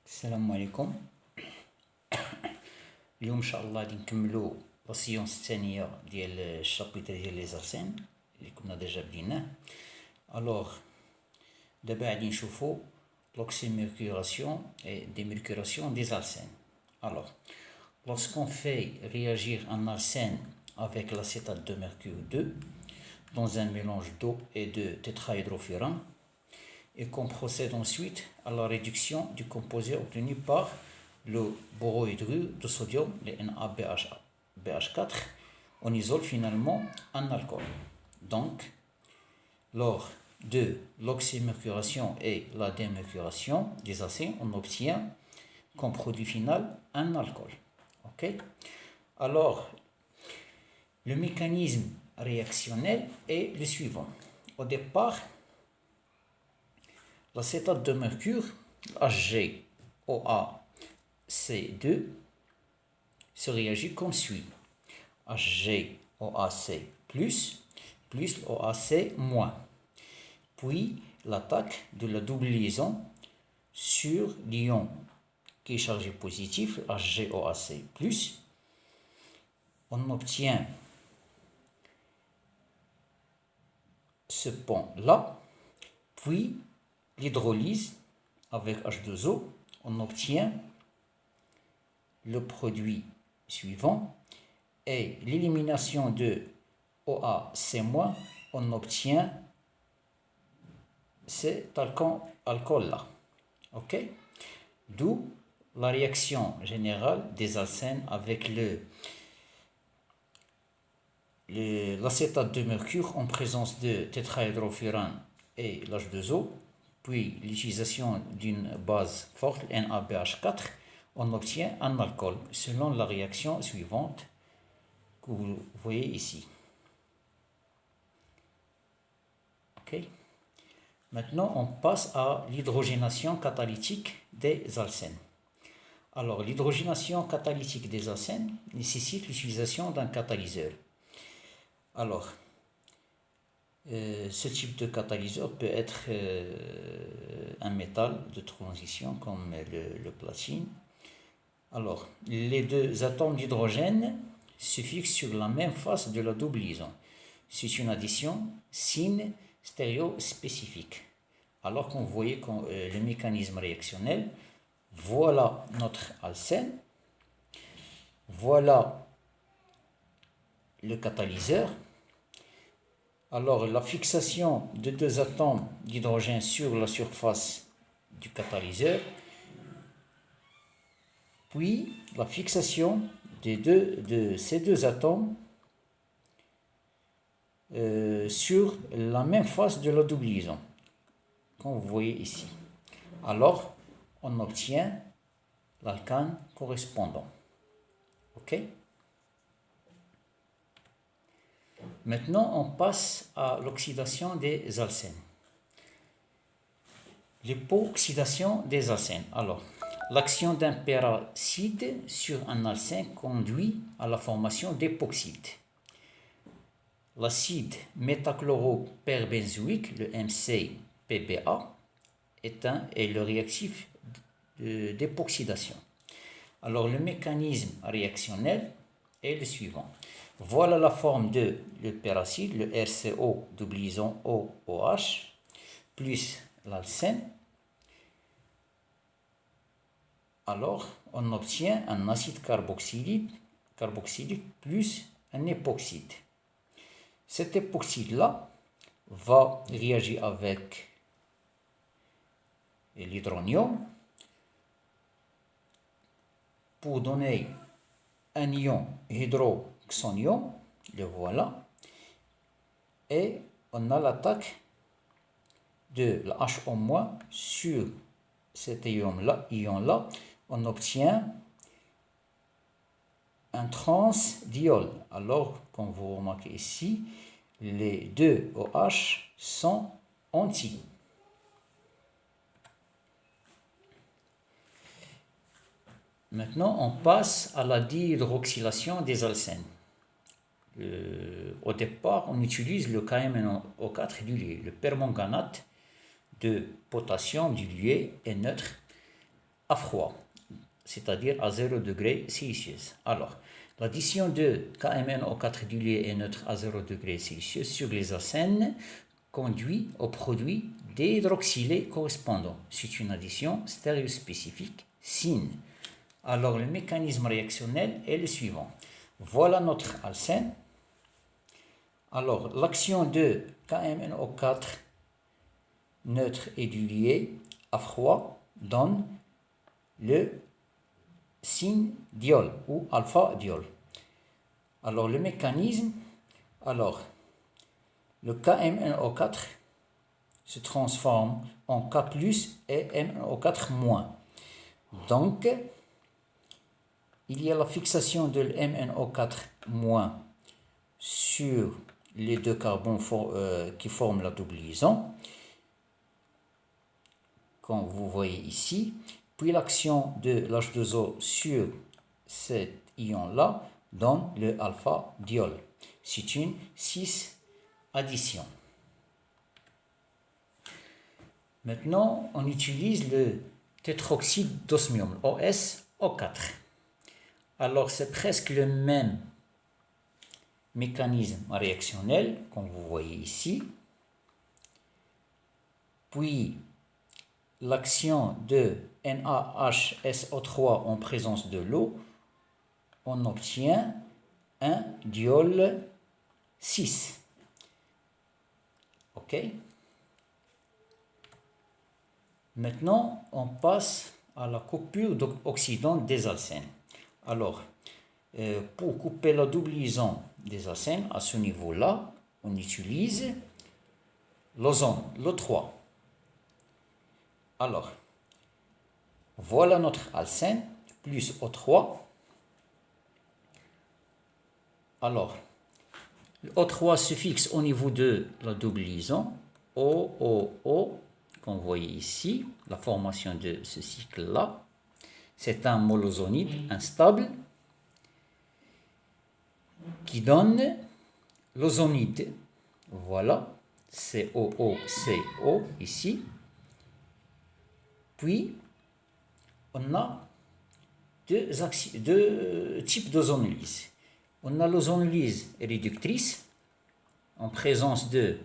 السلام عليكم. اليوم ان شاء الله غادي نكملوا لا سيونس الثانيه ديال الشابيتر ديال لي زارسين اللي كنا ديجا بديناه. الوغ دابا غادي نشوفوا l'oxymercuration et démercuration des alcènes. Alors, lorsqu'on fait réagir un alcène avec l'acétate de mercure 2 dans un mélange d'eau et de tétrahydrofurane et qu'on procède ensuite à la réduction du composé obtenu par le borohydrure de sodium, le NaBH4, on isole finalement un alcool. Donc, lors de l'oxymercuration et la démercuration des alcènes, on obtient comme produit final un alcool. Okay? Alors, le mécanisme réactionnel est le suivant. Au départ, l'acétate de mercure, HgOAC2, se réagit comme suit. HgOAC plus OAC moins. Puis l'attaque de la double liaison sur l'ion qui est chargé positif, HgOAC plus. On obtient ce pont-là, puis l'hydrolyse avec H2O, on obtient le produit suivant et l'élimination de OAC-, on obtient cet alcool-là. Ok? D'où la réaction générale des alcènes avec l'acétate de mercure en présence de tétrahydrofurane et l'H2O, puis l'utilisation d'une base forte, NaBH4, on obtient un alcool selon la réaction suivante que vous voyez ici. Ok? Maintenant, on passe à l'hydrogénation catalytique des alcènes. Alors, l'hydrogénation catalytique des alcènes nécessite l'utilisation d'un catalyseur. Alors, ce type de catalyseur peut être un métal de transition comme le platine. Alors, les deux atomes d'hydrogène se fixent sur la même face de la double liaison. C'est une addition syn stéréospécifique. Alors qu'on voyait le mécanisme réactionnel, voilà notre alcène, voilà le catalyseur. Alors, la fixation de deux atomes d'hydrogène sur la surface du catalyseur, puis la fixation de ces deux atomes sur la même face de la double liaison, comme vous voyez ici. Alors, on obtient l'alcane correspondant. Ok? Maintenant, on passe à l'oxydation des alcènes. L'époxydation des alcènes. Alors, l'action d'un peracide sur un alcène conduit à la formation d'époxyde. L'acide métachloroperbenzoïque, le MCPBA, est le réactif d'époxydation. Alors, le mécanisme réactionnel est le suivant. Voilà la forme de le peracide, le RCO double liaison OOH, plus l'alcène. Alors, on obtient un acide carboxylique plus un époxyde. Cet époxyde-là va réagir avec l'hydronium pour donner un ion hydroxonium, le voilà, et on a l'attaque de la HO- sur cet ion-là, on obtient un transdiol. Alors, comme vous remarquez ici, les deux OH sont anti. Maintenant, on passe à la dihydroxylation des alcènes. Au départ, on utilise le KMNO4 dilué. Le permanganate de potassium dilué est neutre à froid, c'est-à-dire à 0 degré Celsius. Alors, l'addition de KMnO4 dilué et neutre à 0 degré Celsius sur les acènes conduit au produit déhydroxylé correspondant. C'est une addition stéréospécifique SYN. Alors, le mécanisme réactionnel est le suivant. Voilà notre alcène. Alors, l'action de KMnO4 neutre et dilué à froid donne le SYN-diol ou alpha-diol. Alors, le mécanisme, le KMnO4 se transforme en K+, et MnO4-. Donc, il y a la fixation de MnO4- sur les deux carbones qui forment la double liaison, comme vous voyez ici. Puis l'action de l'H2O sur cet ion-là donne le alpha-diol. C'est une cis-addition. Maintenant, on utilise le tétroxyde d'osmium, OSO4. Alors, c'est presque le même mécanisme réactionnel, comme vous voyez ici. Puis, l'action de NaHSO3 en présence de l'eau, on obtient un diol 6. OK? Maintenant, on passe à la coupure d'oxydant des alcènes. Alors, pour couper la double liaison des alcènes, à ce niveau-là, on utilise l'ozone, l'O3. Alors, voilà notre alcène, plus O3. Alors, O3 se fixe au niveau de la double liaison, OOO, comme vous voyez ici, la formation de ce cycle-là. C'est un molosonide instable qui donne l'ozonide. Voilà, COOCO ici. Puis, on a deux types d'ozonolyse. On a l'ozonolyse réductrice en présence de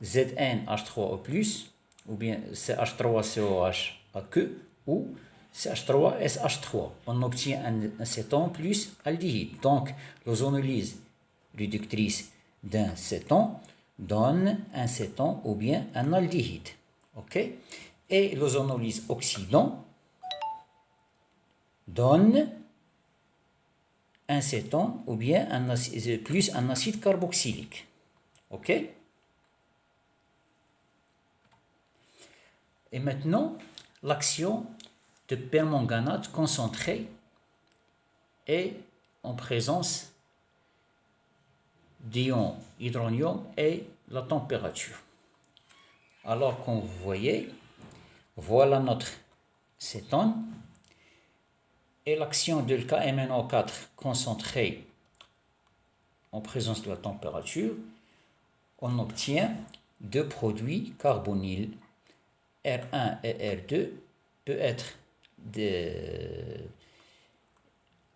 ZnH3O+, ou bien CH3COH aqueux, ou CH3SH3. On obtient un cétone plus aldéhyde. Donc, l'ozonolyse réductrice d'un cétone donne un cétone ou bien un aldéhyde. OK? Et l'ozonolyse oxydant donne un cétone ou bien plus un acide carboxylique. OK? Et maintenant, l'action de permanganate concentré est en présence d'ions hydronium et la température. Alors, comme vous voyez, voilà notre cétone et l'action de KMnO4 concentré en présence de la température, on obtient deux produits carbonyles R1 et R2 peut être de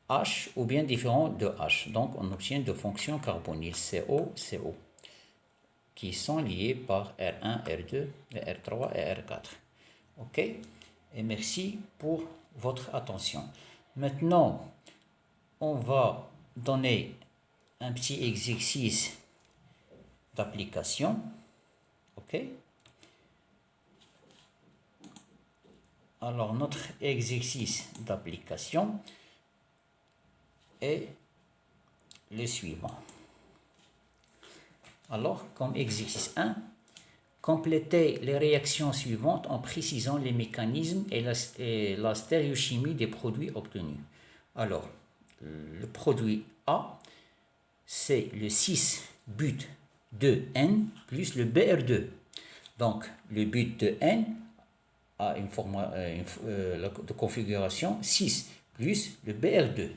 H ou bien différents de H. Donc, on obtient deux fonctions carbonyles CO, CO qui sont liées par R1, R2, R3 et R4. OK? Et merci pour votre attention. Maintenant, on va donner un petit exercice d'application. OK? Alors, notre exercice d'application est le suivant. Alors, comme exercice 1, complétez les réactions suivantes en précisant les mécanismes et la stéréochimie des produits obtenus. Alors, le produit A, c'est le 6-but-2N plus le Br2. Donc, le but de N a une de configuration 6 plus le Br2.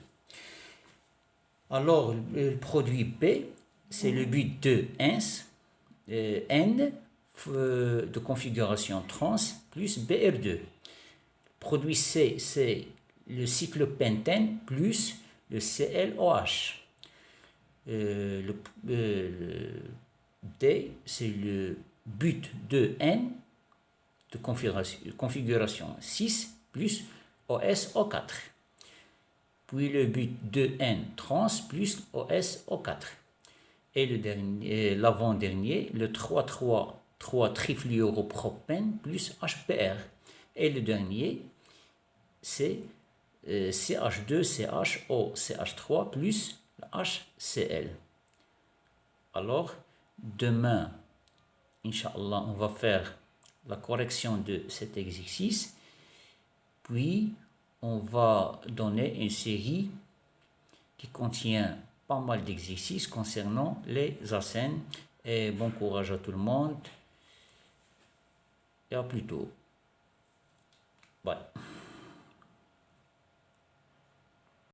Alors, le produit B, c'est le but de N de configuration trans plus Br2. produit C, c'est le cyclopentène plus le ClOH. Le D, c'est le but de N de configuration 6 plus OSO4. Puis le but de N trans plus OSO4. Et l'avant-dernier, le 3,3,3-trifluoropropène plus HPR. Et le dernier, c'est CH2CHO CH3 plus HCl. Alors, demain, Inch'Allah, on va faire la correction de cet exercice. Puis, on va donner une série qui contient pas mal d'exercices concernant les acènes. Et bon courage à tout le monde. Et à plus tôt. Bye.